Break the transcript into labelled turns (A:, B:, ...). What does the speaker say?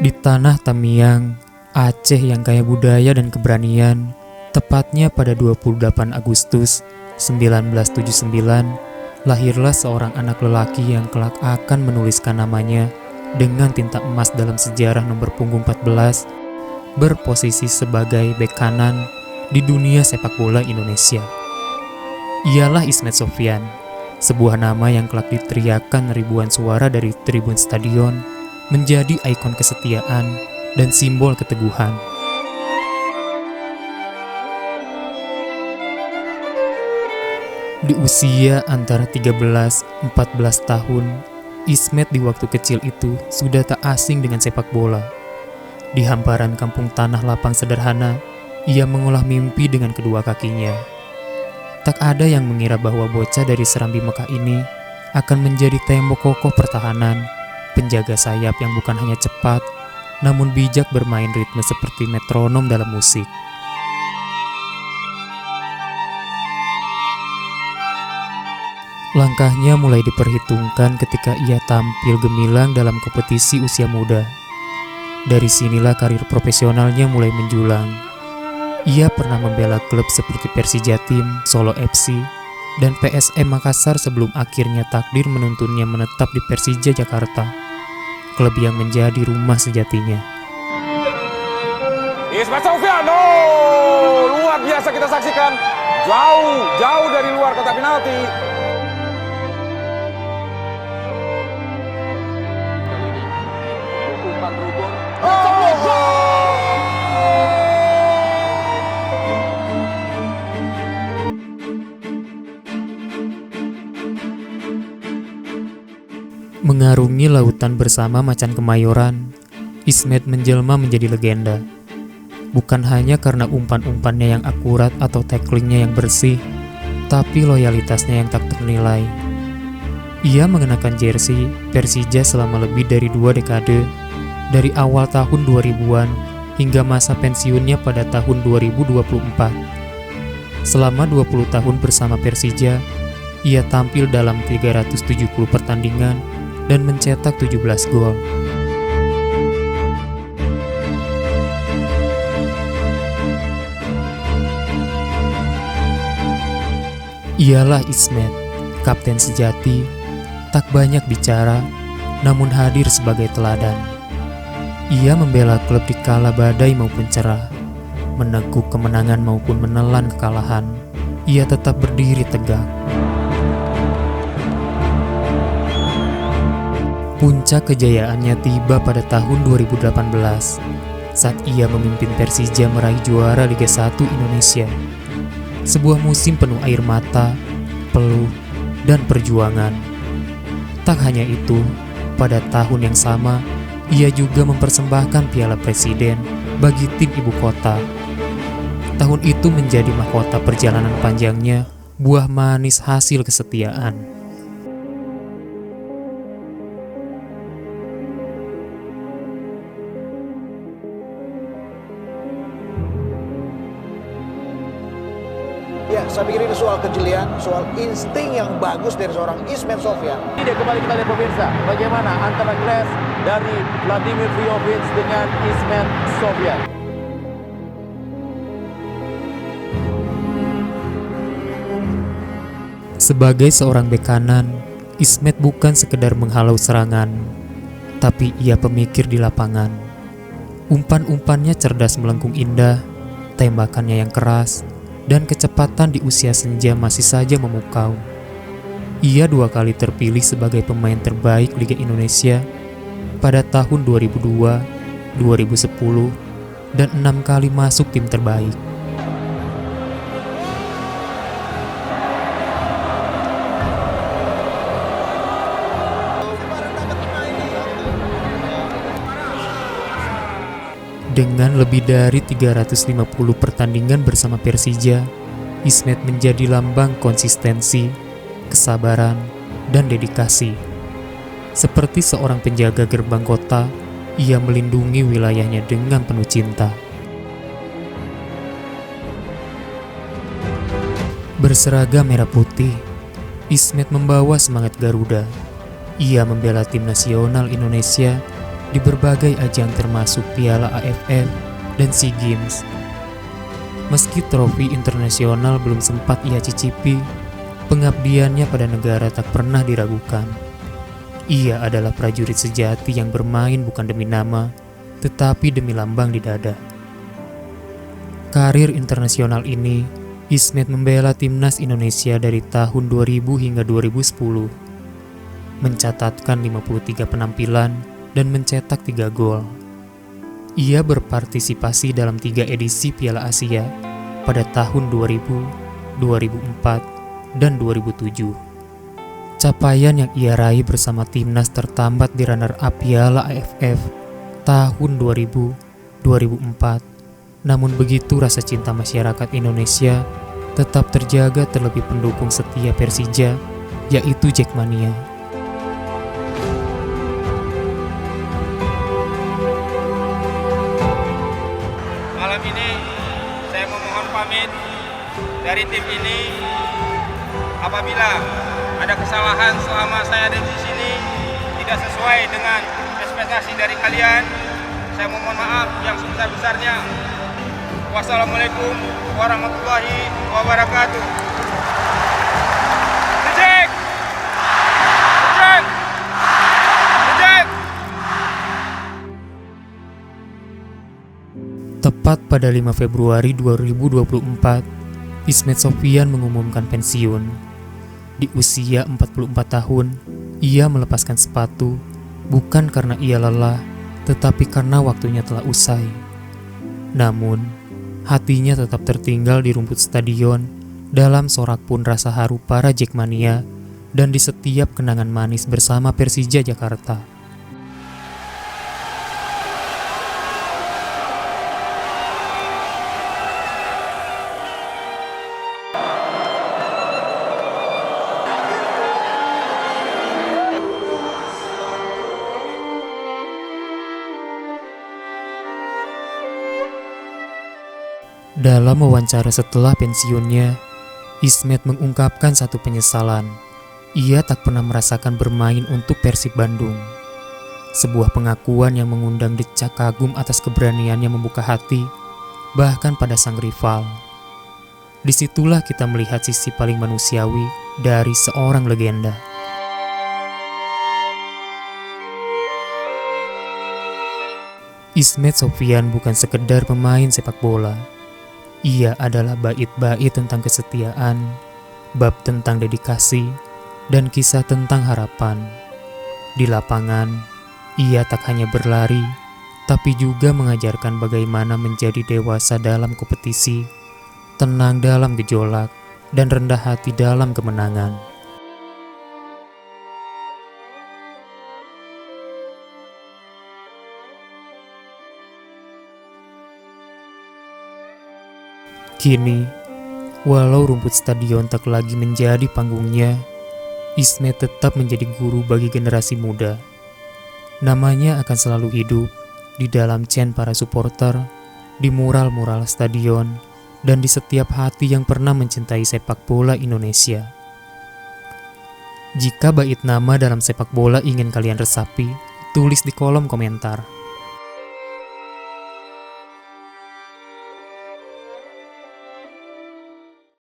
A: Di tanah Tamiang, Aceh yang kaya budaya dan keberanian, tepatnya pada 28 Agustus 1979, lahirlah seorang anak lelaki yang kelak akan menuliskan namanya dengan tinta emas dalam sejarah nomor punggung 14, berposisi sebagai bek kanan di dunia sepak bola Indonesia. Ialah Ismet Sofyan, sebuah nama yang kelak diteriakkan ribuan suara dari tribun stadion, menjadi ikon kesetiaan dan simbol keteguhan. Di usia antara 13-14 tahun, Ismet di waktu kecil itu sudah tak asing dengan sepak bola. Di hamparan kampung tanah lapang sederhana, ia mengolah mimpi dengan kedua kakinya. Tak ada yang mengira bahwa bocah dari Serambi Mekah ini akan menjadi tembok kokoh pertahanan, penjaga sayap yang bukan hanya cepat, namun bijak bermain ritme seperti metronom dalam musik. Langkahnya mulai diperhitungkan ketika ia tampil gemilang dalam kompetisi usia muda. Dari sinilah karir profesionalnya mulai menjulang. Ia pernah membela klub seperti Persija Tim, Solo FC, dan PSM Makassar sebelum akhirnya takdir menuntunnya menetap di Persija Jakarta, klub yang menjadi rumah sejatinya.
B: Ismet Sofyan, luar biasa kita saksikan, jauh dari luar kotak penalti.
A: Mengarungi lautan bersama macan kemayoran, Ismet menjelma menjadi legenda. Bukan hanya karena umpan-umpannya yang akurat atau tacklingnya yang bersih, tapi loyalitasnya yang tak ternilai. Ia mengenakan jersey Persija selama lebih dari 2 dekade, dari awal tahun 2000-an hingga masa pensiunnya pada tahun 2024. Selama 20 tahun bersama Persija, ia tampil dalam 370 pertandingan dan mencetak 17 gol. Ialah Ismet, kapten sejati, tak banyak bicara, namun hadir sebagai teladan. Ia membela klub di kala badai maupun cerah, meneguk kemenangan maupun menelan kekalahan. Ia tetap berdiri tegak. Puncak kejayaannya tiba pada tahun 2018 saat ia memimpin Persija meraih juara Liga 1 Indonesia. Sebuah musim penuh air mata, peluh, dan perjuangan. Tak hanya itu, pada tahun yang sama, ia juga mempersembahkan Piala Presiden bagi tim ibu kota. Tahun itu menjadi mahkota perjalanan panjangnya, buah manis hasil kesetiaan.
C: Ya, saya pikir ini soal kejelian, soal insting yang bagus dari seorang Ismet Sofyan.
D: Ini kembali kita lihat pemirsa, bagaimana antara clash dari Vladimir Vjovic dengan Ismet Sofyan.
A: Sebagai seorang bek kanan, Ismet bukan sekedar menghalau serangan, tapi ia pemikir di lapangan. Umpan-umpannya cerdas melengkung indah, tembakannya yang keras, dan kecepatan di usia senja masih saja memukau. Ia 2 kali terpilih sebagai pemain terbaik Liga Indonesia pada tahun 2002, 2010, dan 6 kali masuk tim terbaik. Dengan lebih dari 350 pertandingan bersama Persija, Ismet menjadi lambang konsistensi, kesabaran, dan dedikasi. Seperti seorang penjaga gerbang kota, ia melindungi wilayahnya dengan penuh cinta. Berseragam merah putih, Ismet membawa semangat Garuda. Ia membela tim nasional Indonesia di berbagai ajang termasuk Piala AFF dan SEA Games. Meski trofi internasional belum sempat ia cicipi, pengabdiannya pada negara tak pernah diragukan. Ia adalah prajurit sejati yang bermain bukan demi nama, tetapi demi lambang di dada. Karir internasional ini, Ismet membela timnas Indonesia dari tahun 2000 hingga 2010. Mencatatkan 53 penampilan dan mencetak 3 gol. Ia berpartisipasi dalam 3 edisi Piala Asia pada tahun 2000, 2004, dan 2007. Capaian yang ia raih bersama timnas tertambat di runner-up Piala AFF tahun 2000, 2004. Namun begitu rasa cinta masyarakat Indonesia tetap terjaga terlebih pendukung setia Persija, yaitu Jackmania.
E: Malam ini saya memohon pamit dari tim ini. Apabila ada kesalahan selama saya ada di sini tidak sesuai dengan ekspektasi dari kalian, saya memohon maaf yang sebesar-besarnya. Wassalamualaikum warahmatullahi wabarakatuh. Reject! Reject! Reject!
A: Tepat pada 5 Februari 2024, Ismet Sofyan mengumumkan pensiun. Di usia 44 tahun, ia melepaskan sepatu, bukan karena ia lelah, tetapi karena waktunya telah usai. Namun, hatinya tetap tertinggal di rumput stadion, dalam sorak pun rasa haru para Jackmania, dan di setiap kenangan manis bersama Persija Jakarta. Dalam wawancara setelah pensiunnya, Ismet mengungkapkan satu penyesalan. Ia tak pernah merasakan bermain untuk Persib Bandung. Sebuah pengakuan yang mengundang decak kagum atas keberaniannya membuka hati, bahkan pada sang rival. Disitulah kita melihat sisi paling manusiawi dari seorang legenda. Ismet Sofyan bukan sekedar pemain sepak bola. Ia adalah bait-bait tentang kesetiaan, bab tentang dedikasi, dan kisah tentang harapan. Di lapangan, ia tak hanya berlari, tapi juga mengajarkan bagaimana menjadi dewasa dalam kompetisi, tenang dalam gejolak, dan rendah hati dalam kemenangan. Kini, walau rumput stadion tak lagi menjadi panggungnya, Ismet tetap menjadi guru bagi generasi muda. Namanya akan selalu hidup di dalam chant para supporter, di mural-mural stadion, dan di setiap hati yang pernah mencintai sepak bola Indonesia. Jika bait nama dalam sepak bola ingin kalian resapi, tulis di kolom komentar.